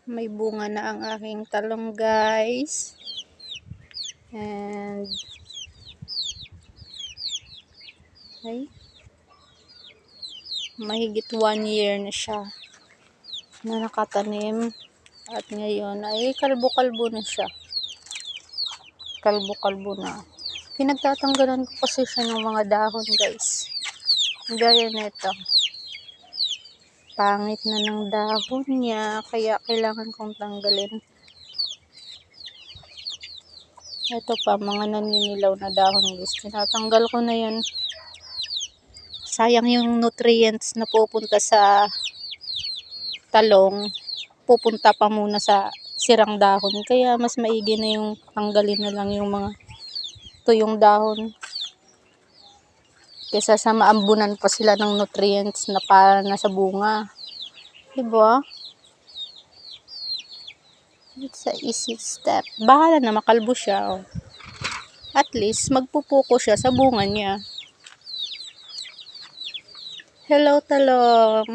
May bunga na ang aking talong, guys. And ay, mahigit 1 year na siya na nakatanim. At ngayon ay kalbo-kalbo na siya. Kalbo-kalbo na. Pinagtatanggalan ko kasi siya ng mga dahon, guys. Gaya nito. Pangit na ng dahon niya, kaya kailangan kong tanggalin. Ito pa, mga naninilaw na dahon, guys. Tinatanggal ko na yan. Sayang yung nutrients na pupunta sa talong. Pupunta pa muna sa sirang dahon. Kaya mas maigi na yung tanggalin na lang yung mga tuyong dahon. Kesa sa maambunan pa sila ng nutrients na para na sa bunga. Diba? It's a easy step. Bahala na makalbo siya. Oh. At least, magpupuko siya sa bunga niya. Hello, talong.